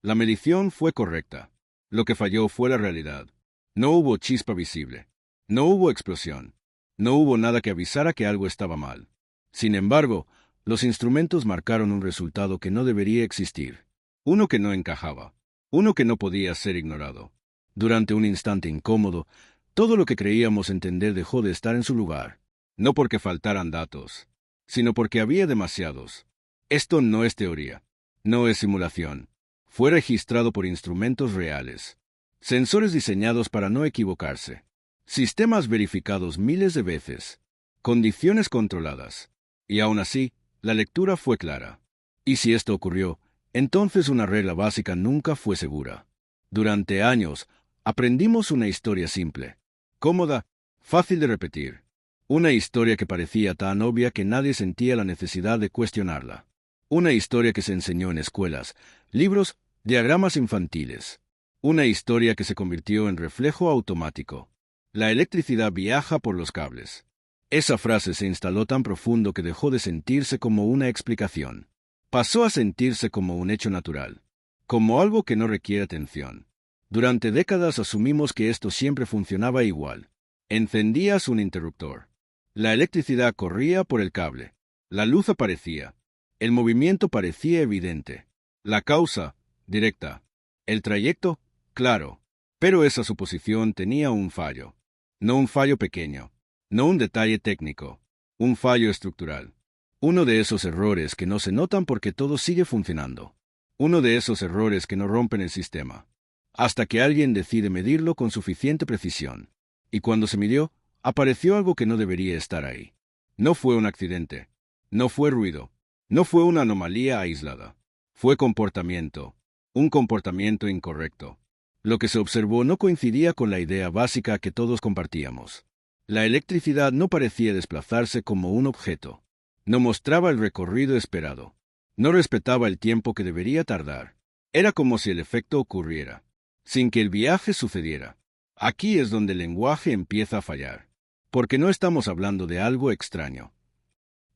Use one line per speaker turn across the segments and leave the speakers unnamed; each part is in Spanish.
La medición fue correcta. Lo que falló fue la realidad. No hubo chispa visible. No hubo explosión. No hubo nada que avisara que algo estaba mal. Sin embargo, los instrumentos marcaron un resultado que no debería existir. Uno que no encajaba. Uno que no podía ser ignorado. Durante un instante incómodo, todo lo que creíamos entender dejó de estar en su lugar. No porque faltaran datos, sino porque había demasiados. Esto no es teoría. No es simulación. Fue registrado por instrumentos reales. Sensores diseñados para no equivocarse. Sistemas verificados miles de veces. Condiciones controladas. Y aún así, la lectura fue clara. Y si esto ocurrió, entonces una regla básica nunca fue segura. Durante años, aprendimos una historia simple, cómoda, fácil de repetir. Una historia que parecía tan obvia que nadie sentía la necesidad de cuestionarla. Una historia que se enseñó en escuelas, libros, diagramas infantiles. Una historia que se convirtió en reflejo automático. La electricidad viaja por los cables. Esa frase se instaló tan profundo que dejó de sentirse como una explicación. Pasó a sentirse como un hecho natural, como algo que no requiere atención. Durante décadas asumimos que esto siempre funcionaba igual. Encendías un interruptor. La electricidad corría por el cable. La luz aparecía. El movimiento parecía evidente. La causa, directa. El trayecto, claro. Pero esa suposición tenía un fallo. No un fallo pequeño. No un detalle técnico. Un fallo estructural. Uno de esos errores que no se notan porque todo sigue funcionando. Uno de esos errores que no rompen el sistema. Hasta que alguien decide medirlo con suficiente precisión. Y cuando se midió, apareció algo que no debería estar ahí. No fue un accidente. No fue ruido. No fue una anomalía aislada. Fue comportamiento. Un comportamiento incorrecto. Lo que se observó no coincidía con la idea básica que todos compartíamos. La electricidad no parecía desplazarse como un objeto. No mostraba el recorrido esperado. No respetaba el tiempo que debería tardar. Era como si el efecto ocurriera, sin que el viaje sucediera. Aquí es donde el lenguaje empieza a fallar. Porque no estamos hablando de algo extraño.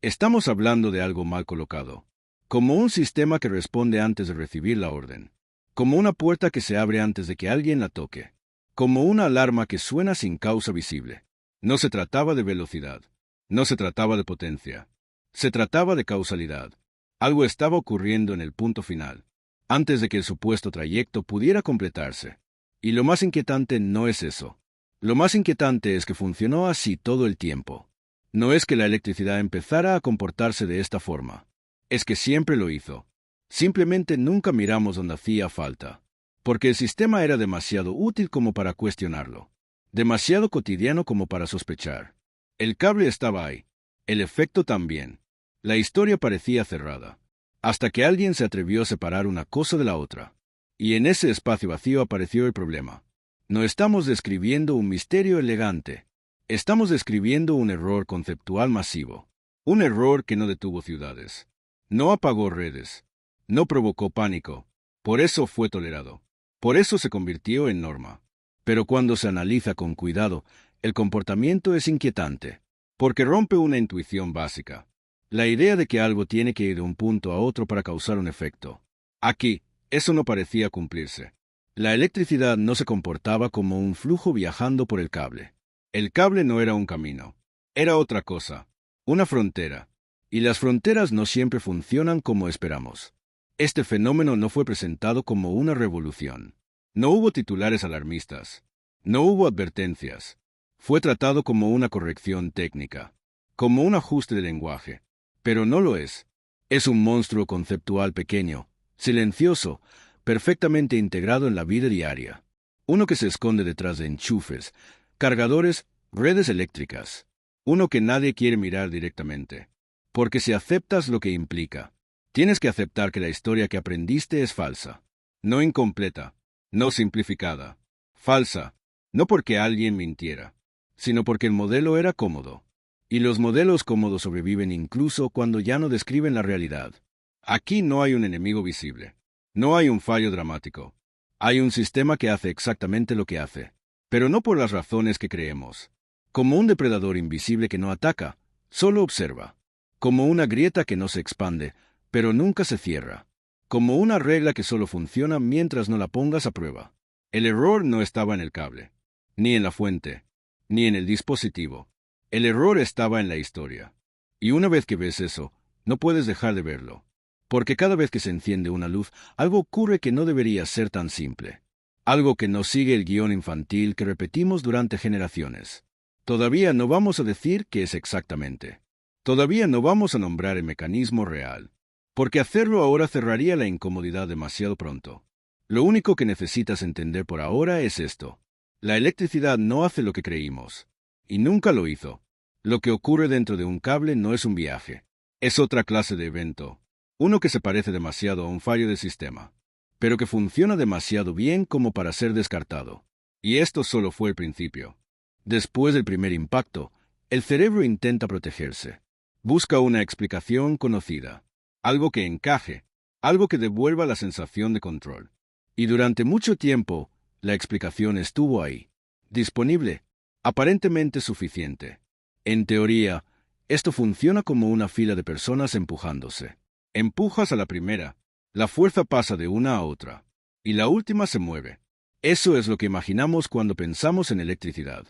Estamos hablando de algo mal colocado. Como un sistema que responde antes de recibir la orden. Como una puerta que se abre antes de que alguien la toque. Como una alarma que suena sin causa visible. No se trataba de velocidad. No se trataba de potencia. Se trataba de causalidad. Algo estaba ocurriendo en el punto final, antes de que el supuesto trayecto pudiera completarse. Y lo más inquietante no es eso. Lo más inquietante es que funcionó así todo el tiempo. No es que la electricidad empezara a comportarse de esta forma. Es que siempre lo hizo. Simplemente nunca miramos donde hacía falta. Porque el sistema era demasiado útil como para cuestionarlo. Demasiado cotidiano como para sospechar. El cable estaba ahí. El efecto también. La historia parecía cerrada. Hasta que alguien se atrevió a separar una cosa de la otra. Y en ese espacio vacío apareció el problema. No estamos describiendo un misterio elegante. Estamos describiendo un error conceptual masivo. Un error que no detuvo ciudades. No apagó redes. No provocó pánico. Por eso fue tolerado. Por eso se convirtió en norma. Pero cuando se analiza con cuidado, el comportamiento es inquietante. Porque rompe una intuición básica. La idea de que algo tiene que ir de un punto a otro para causar un efecto. Aquí, eso no parecía cumplirse. La electricidad no se comportaba como un flujo viajando por el cable. El cable no era un camino. Era otra cosa. Una frontera. Y las fronteras no siempre funcionan como esperamos. Este fenómeno no fue presentado como una revolución. No hubo titulares alarmistas. No hubo advertencias. Fue tratado como una corrección técnica. Como un ajuste de lenguaje. Pero no lo es. Es un monstruo conceptual pequeño, silencioso, perfectamente integrado en la vida diaria. Uno que se esconde detrás de enchufes, cargadores, redes eléctricas. Uno que nadie quiere mirar directamente. Porque si aceptas lo que implica, tienes que aceptar que la historia que aprendiste es falsa. No incompleta, no simplificada. Falsa, no porque alguien mintiera, sino porque el modelo era cómodo. Y los modelos cómodos sobreviven incluso cuando ya no describen la realidad. Aquí no hay un enemigo visible. No hay un fallo dramático. Hay un sistema que hace exactamente lo que hace, pero no por las razones que creemos. Como un depredador invisible que no ataca, solo observa. Como una grieta que no se expande, pero nunca se cierra. como una regla que solo funciona mientras no la pongas a prueba. El error no estaba en el cable, ni en la fuente, ni en el dispositivo. El error estaba en la historia. Y una vez que ves eso, no puedes dejar de verlo. Porque cada vez que se enciende una luz, algo ocurre que no debería ser tan simple. Algo que no sigue el guión infantil que repetimos durante generaciones. Todavía no vamos a decir qué es exactamente. Todavía no vamos a nombrar el mecanismo real. Porque hacerlo ahora cerraría la incomodidad demasiado pronto. Lo único que necesitas entender por ahora es esto. La electricidad no hace lo que creímos. Y nunca lo hizo. Lo que ocurre dentro de un cable no es un viaje. Es otra clase de evento. Uno que se parece demasiado a un fallo de sistema, pero que funciona demasiado bien como para ser descartado. Y esto solo fue el principio. Después del primer impacto, el cerebro intenta protegerse. Busca una explicación conocida, algo que encaje, algo que devuelva la sensación de control. Y durante mucho tiempo, la explicación estuvo ahí, disponible, aparentemente suficiente. En teoría, esto funciona como una fila de personas empujándose. Empujas a la primera, la fuerza pasa de una a otra, y la última se mueve. Eso es lo que imaginamos cuando pensamos en electricidad.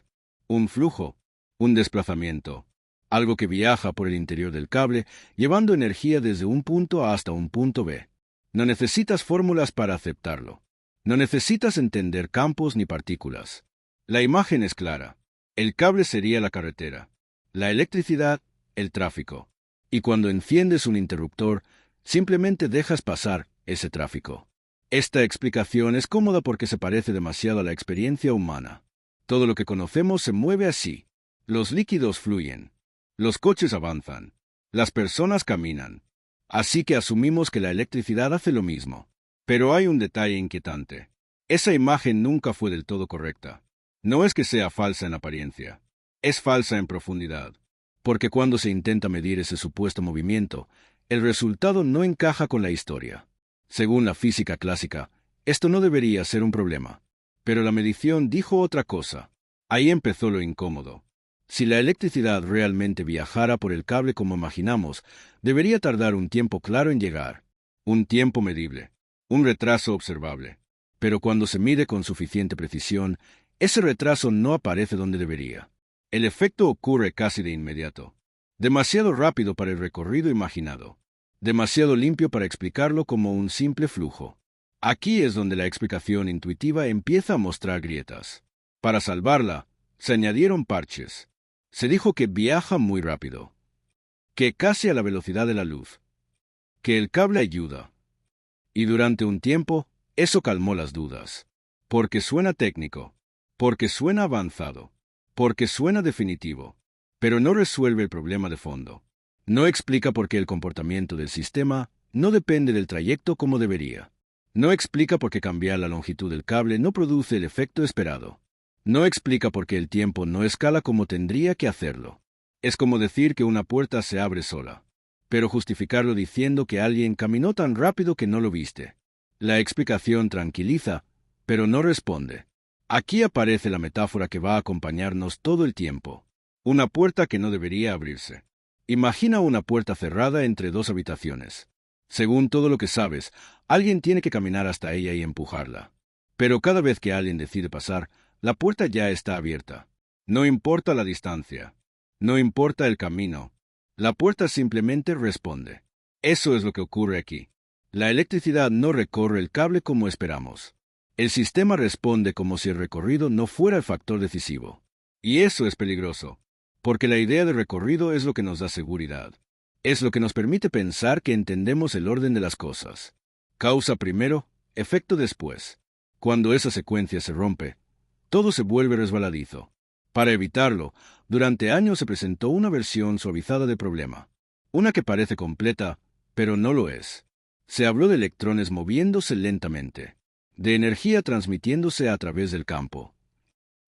Un flujo, un desplazamiento, algo que viaja por el interior del cable, llevando energía desde un punto A hasta un punto B. No necesitas fórmulas para aceptarlo. No necesitas entender campos ni partículas. La imagen es clara. El cable sería la carretera. La electricidad, el tráfico. Y cuando enciendes un interruptor, simplemente dejas pasar ese tráfico. Esta explicación es cómoda porque se parece demasiado a la experiencia humana. Todo lo que conocemos se mueve así. Los líquidos fluyen. Los coches avanzan. Las personas caminan. Así que asumimos que la electricidad hace lo mismo. Pero hay un detalle inquietante. Esa imagen nunca fue del todo correcta. No es que sea falsa en apariencia. Es falsa en profundidad. Porque cuando se intenta medir ese supuesto movimiento, el resultado no encaja con la historia. Según la física clásica, esto no debería ser un problema. Pero la medición dijo otra cosa. Ahí empezó lo incómodo. Si la electricidad realmente viajara por el cable como imaginamos, debería tardar un tiempo claro en llegar. Un tiempo medible. Un retraso observable. Pero cuando se mide con suficiente precisión, ese retraso no aparece donde debería. El efecto ocurre casi de inmediato. Demasiado rápido para el recorrido imaginado. Demasiado limpio para explicarlo como un simple flujo. Aquí es donde la explicación intuitiva empieza a mostrar grietas. Para salvarla, se añadieron parches. Se dijo que viaja muy rápido. Que casi a la velocidad de la luz. Que el cable ayuda. Y durante un tiempo, eso calmó las dudas. Porque suena técnico. Porque suena avanzado. Porque suena definitivo, pero no resuelve el problema de fondo. No explica por qué el comportamiento del sistema no depende del trayecto como debería. No explica por qué cambiar la longitud del cable no produce el efecto esperado. No explica por qué el tiempo no escala como tendría que hacerlo. Es como decir que una puerta se abre sola, pero justificarlo diciendo que alguien caminó tan rápido que no lo viste. La explicación tranquiliza, pero no responde. Aquí aparece la metáfora que va a acompañarnos todo el tiempo. Una puerta que no debería abrirse. Imagina una puerta cerrada entre dos habitaciones. Según todo lo que sabes, alguien tiene que caminar hasta ella y empujarla. Pero cada vez que alguien decide pasar, la puerta ya está abierta. No importa la distancia. No importa el camino. La puerta simplemente responde. Eso es lo que ocurre aquí. La electricidad no recorre el cable como esperamos. El sistema responde como si el recorrido no fuera el factor decisivo. Y eso es peligroso, porque la idea de recorrido es lo que nos da seguridad. Es lo que nos permite pensar que entendemos el orden de las cosas. Causa primero, efecto después. Cuando esa secuencia se rompe, todo se vuelve resbaladizo. Para evitarlo, durante años se presentó una versión suavizada del problema. Una que parece completa, pero no lo es. Se habló de electrones moviéndose lentamente. De energía transmitiéndose a través del campo,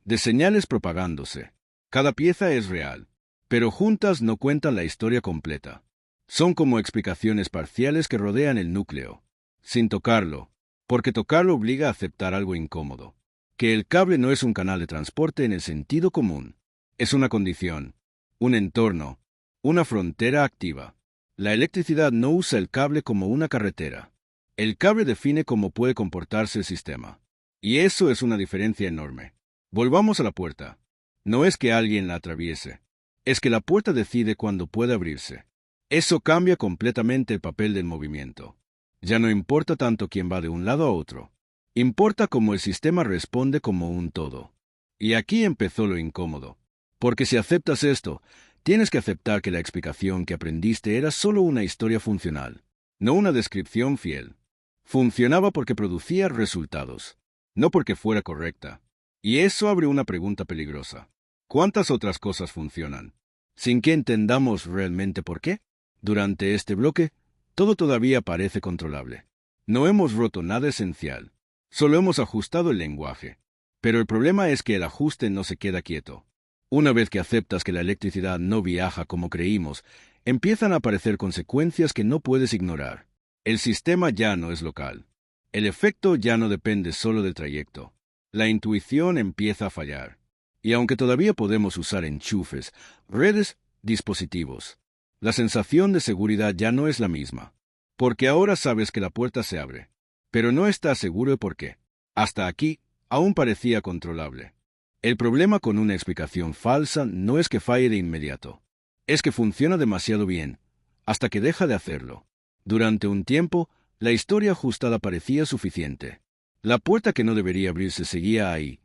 de señales propagándose. Cada pieza es real, pero juntas no cuentan la historia completa. Son como explicaciones parciales que rodean el núcleo, sin tocarlo, porque tocarlo obliga a aceptar algo incómodo. Que el cable no es un canal de transporte en el sentido común. Es una condición, un entorno, una frontera activa. La electricidad no usa el cable como una carretera. El cable define cómo puede comportarse el sistema. Y eso es una diferencia enorme. Volvamos a la puerta. No es que alguien la atraviese, es que la puerta decide cuándo puede abrirse. Eso cambia completamente el papel del movimiento. Ya no importa tanto quién va de un lado a otro. Importa cómo el sistema responde como un todo. Y aquí empezó lo incómodo. Porque si aceptas esto, tienes que aceptar que la explicación que aprendiste era solo una historia funcional, no una descripción fiel. Funcionaba porque producía resultados, no porque fuera correcta. Y eso abre una pregunta peligrosa. ¿Cuántas otras cosas funcionan, sin que entendamos realmente por qué? Durante este bloque, todo todavía parece controlable. No hemos roto nada esencial, solo hemos ajustado el lenguaje. Pero el problema es que el ajuste no se queda quieto. Una vez que aceptas que la electricidad no viaja como creímos, empiezan a aparecer consecuencias que no puedes ignorar. El sistema ya no es local. El efecto ya no depende solo del trayecto. La intuición empieza a fallar. Y aunque todavía podemos usar enchufes, redes, dispositivos, la sensación de seguridad ya no es la misma. Porque ahora sabes que la puerta se abre, pero no estás seguro de por qué. Hasta aquí, aún parecía controlable. El problema con una explicación falsa no es que falle de inmediato. Es que funciona demasiado bien, hasta que deja de hacerlo. Durante un tiempo, la historia ajustada parecía suficiente. La puerta que no debería abrirse seguía ahí,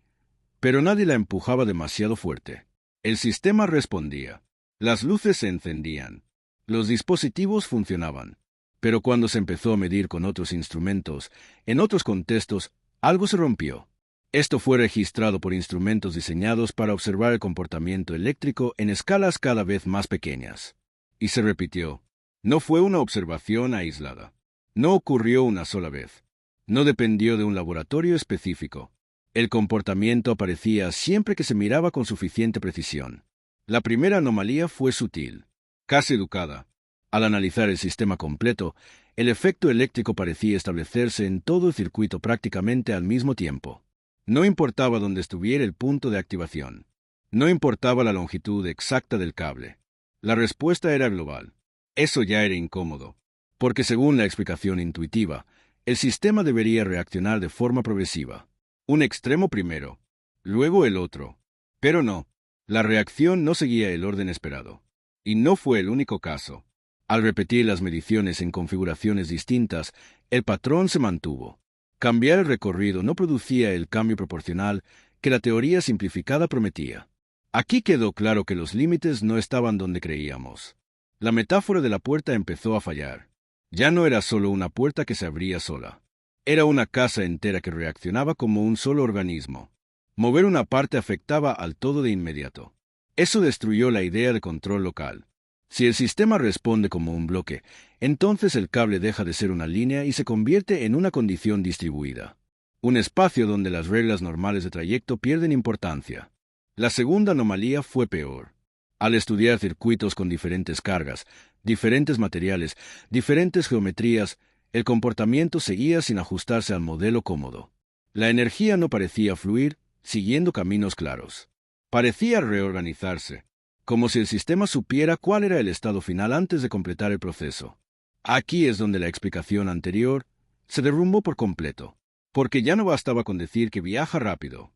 pero nadie la empujaba demasiado fuerte. El sistema respondía. Las luces se encendían. Los dispositivos funcionaban. Pero cuando se empezó a medir con otros instrumentos, en otros contextos, algo se rompió. Esto fue registrado por instrumentos diseñados para observar el comportamiento eléctrico en escalas cada vez más pequeñas. Y se repitió. No fue una observación aislada. No ocurrió una sola vez. No dependió de un laboratorio específico. El comportamiento aparecía siempre que se miraba con suficiente precisión. La primera anomalía fue sutil, casi educada. Al analizar el sistema completo, el efecto eléctrico parecía establecerse en todo el circuito prácticamente al mismo tiempo. No importaba dónde estuviera el punto de activación. No importaba la longitud exacta del cable. La respuesta era global. Eso ya era incómodo, porque según la explicación intuitiva, el sistema debería reaccionar de forma progresiva. Un extremo primero, luego el otro. Pero no, la reacción no seguía el orden esperado. Y no fue el único caso. Al repetir las mediciones en configuraciones distintas, el patrón se mantuvo. Cambiar el recorrido no producía el cambio proporcional que la teoría simplificada prometía. Aquí quedó claro que los límites no estaban donde creíamos. La metáfora de la puerta empezó a fallar. Ya no era solo una puerta que se abría sola. Era una casa entera que reaccionaba como un solo organismo. Mover una parte afectaba al todo de inmediato. Eso destruyó la idea de control local. Si el sistema responde como un bloque, entonces el cable deja de ser una línea y se convierte en una condición distribuida. Un espacio donde las reglas normales de trayecto pierden importancia. La segunda anomalía fue peor. Al estudiar circuitos con diferentes cargas, diferentes materiales, diferentes geometrías, el comportamiento seguía sin ajustarse al modelo cómodo. La energía no parecía fluir, siguiendo caminos claros. Parecía reorganizarse, como si el sistema supiera cuál era el estado final antes de completar el proceso. Aquí es donde la explicación anterior se derrumbó por completo, porque ya no bastaba con decir que viaja rápido.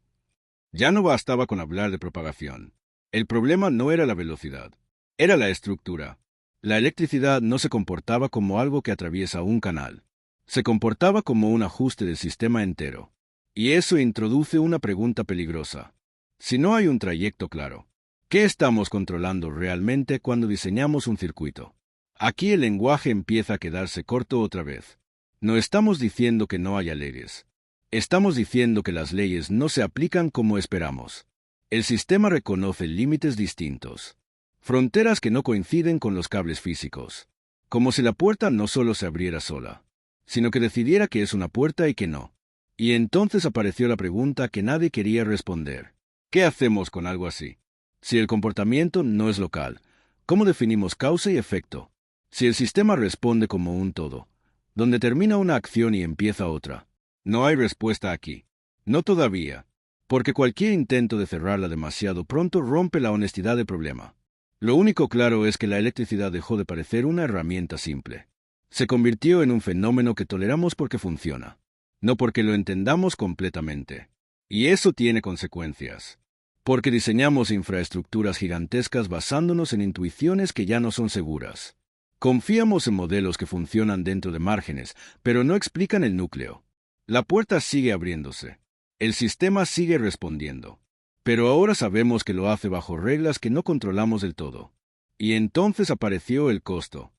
Ya no bastaba con hablar de propagación. El problema no era la velocidad, era la estructura. La electricidad no se comportaba como algo que atraviesa un canal. Se comportaba como un ajuste del sistema entero. Y eso introduce una pregunta peligrosa. Si no hay un trayecto claro, ¿qué estamos controlando realmente cuando diseñamos un circuito? Aquí el lenguaje empieza a quedarse corto otra vez. No estamos diciendo que no haya leyes. Estamos diciendo que las leyes no se aplican como esperamos. El sistema reconoce límites distintos. Fronteras que no coinciden con los cables físicos. Como si la puerta no solo se abriera sola, sino que decidiera que es una puerta y que no. Y entonces apareció la pregunta que nadie quería responder. ¿Qué hacemos con algo así? Si el comportamiento no es local, ¿cómo definimos causa y efecto? Si el sistema responde como un todo, donde termina una acción y empieza otra, no hay respuesta aquí. No todavía, porque cualquier intento de cerrarla demasiado pronto rompe la honestidad del problema. Lo único claro es que la electricidad dejó de parecer una herramienta simple. Se convirtió en un fenómeno que toleramos porque funciona, no porque lo entendamos completamente. Y eso tiene consecuencias. Porque diseñamos infraestructuras gigantescas basándonos en intuiciones que ya no son seguras. Confiamos en modelos que funcionan dentro de márgenes, pero no explican el núcleo. La puerta sigue abriéndose. El sistema sigue respondiendo. Pero ahora sabemos que lo hace bajo reglas que no controlamos del todo. Y entonces apareció el costo.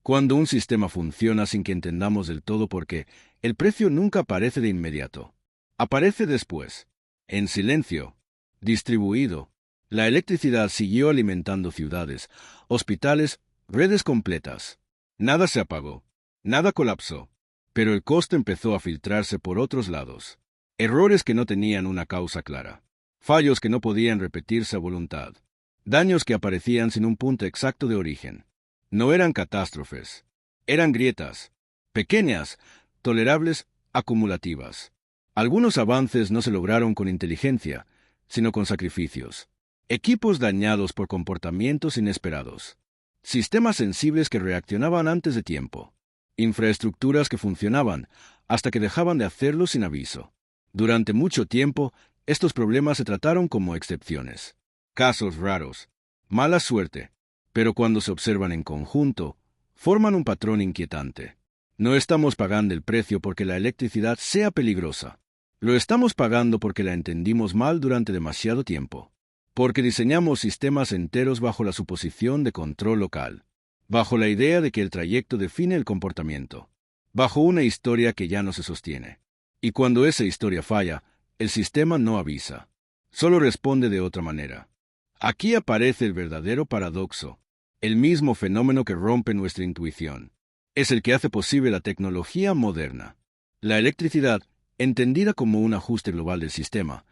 Cuando un sistema funciona sin que entendamos del todo por qué, el precio nunca aparece de inmediato. Aparece después, en silencio, distribuido. La electricidad siguió alimentando ciudades, hospitales, redes completas. Nada se apagó, nada colapsó, pero el costo empezó a filtrarse por otros lados. Errores que no tenían una causa clara, fallos que no podían repetirse a voluntad, daños que aparecían sin un punto exacto de origen. No eran catástrofes, eran grietas, pequeñas, tolerables, acumulativas. Algunos avances no se lograron con inteligencia, sino con sacrificios. Equipos dañados por comportamientos inesperados. Sistemas sensibles que reaccionaban antes de tiempo. Infraestructuras que funcionaban hasta que dejaban de hacerlo sin aviso. Durante mucho tiempo, estos problemas se trataron como excepciones. Casos raros. Mala suerte. Pero cuando se observan en conjunto, forman un patrón inquietante. No estamos pagando el precio porque la electricidad sea peligrosa. Lo estamos pagando porque la entendimos mal durante demasiado tiempo. Porque diseñamos sistemas enteros bajo la suposición de control local. Bajo la idea de que el trayecto define el comportamiento. Bajo una historia que ya no se sostiene. Y cuando esa historia falla, el sistema no avisa. Solo responde de otra manera. Aquí aparece el verdadero paradoxo. El mismo fenómeno que rompe nuestra intuición. Es el que hace posible la tecnología moderna. La electricidad, entendida como un ajuste global del sistema,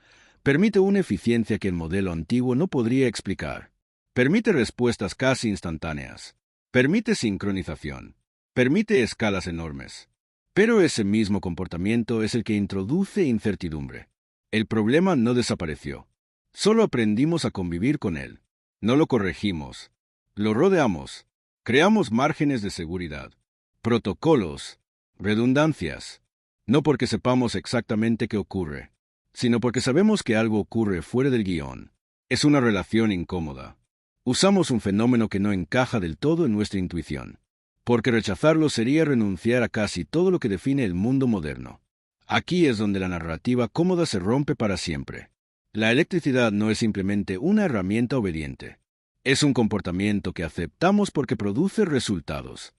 permite una eficiencia que el modelo antiguo no podría explicar. Permite respuestas casi instantáneas. Permite sincronización. Permite escalas enormes. Pero ese mismo comportamiento es el que introduce incertidumbre. El problema no desapareció. Solo aprendimos a convivir con él. No lo corregimos. Lo rodeamos. Creamos márgenes de seguridad. Protocolos. Redundancias. No porque sepamos exactamente qué ocurre, sino porque sabemos que algo ocurre fuera del guión. Es una relación incómoda. Usamos un fenómeno que no encaja del todo en nuestra intuición, porque rechazarlo sería renunciar a casi todo lo que define el mundo moderno. Aquí es donde la narrativa cómoda se rompe para siempre. La electricidad no es simplemente una herramienta obediente. Es un comportamiento que aceptamos porque produce resultados,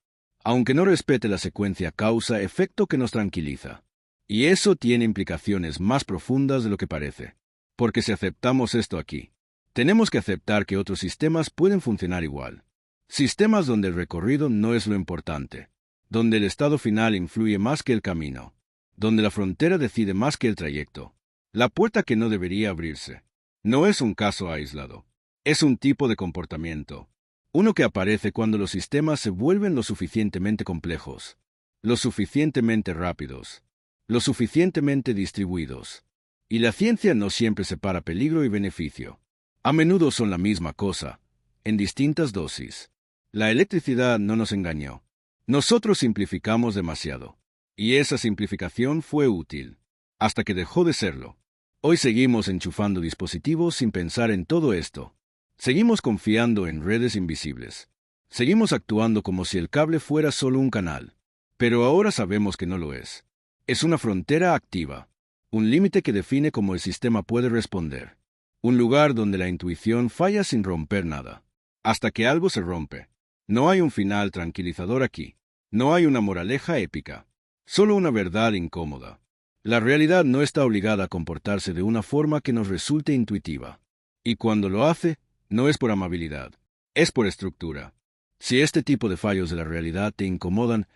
aunque no respete la secuencia causa-efecto que nos tranquiliza. Y eso tiene implicaciones más profundas de lo que parece. Porque si aceptamos esto aquí, tenemos que aceptar que otros sistemas pueden funcionar igual. Sistemas donde el recorrido no es lo importante, donde el estado final influye más que el camino, donde la frontera decide más que el trayecto. La puerta que no debería abrirse. No es un caso aislado. Es un tipo de comportamiento. Uno que aparece cuando los sistemas se vuelven lo suficientemente complejos, lo suficientemente rápidos, lo suficientemente distribuidos. Y la ciencia no siempre separa peligro y beneficio. A menudo son la misma cosa, en distintas dosis. La electricidad no nos engañó. Nosotros simplificamos demasiado. Y esa simplificación fue útil, hasta que dejó de serlo. Hoy seguimos enchufando dispositivos sin pensar en todo esto. Seguimos confiando en redes invisibles. Seguimos actuando como si el cable fuera solo un canal. Pero ahora sabemos que no lo es. Es una frontera activa, un límite que define cómo el sistema puede responder. Un lugar donde la intuición falla sin romper nada. Hasta que algo se rompe. No hay un final tranquilizador aquí. No hay una moraleja épica. Solo una verdad incómoda. La realidad no está obligada a comportarse de una forma que nos resulte intuitiva. Y cuando lo hace, no es por amabilidad, es por estructura. Si este tipo de fallos de la realidad te incomodan,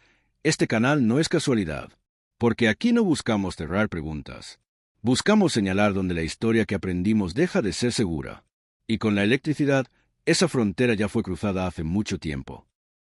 este canal no es casualidad. Porque aquí no buscamos cerrar preguntas. Buscamos señalar donde la historia que aprendimos deja de ser segura. Y con la electricidad, esa frontera ya fue cruzada hace mucho tiempo.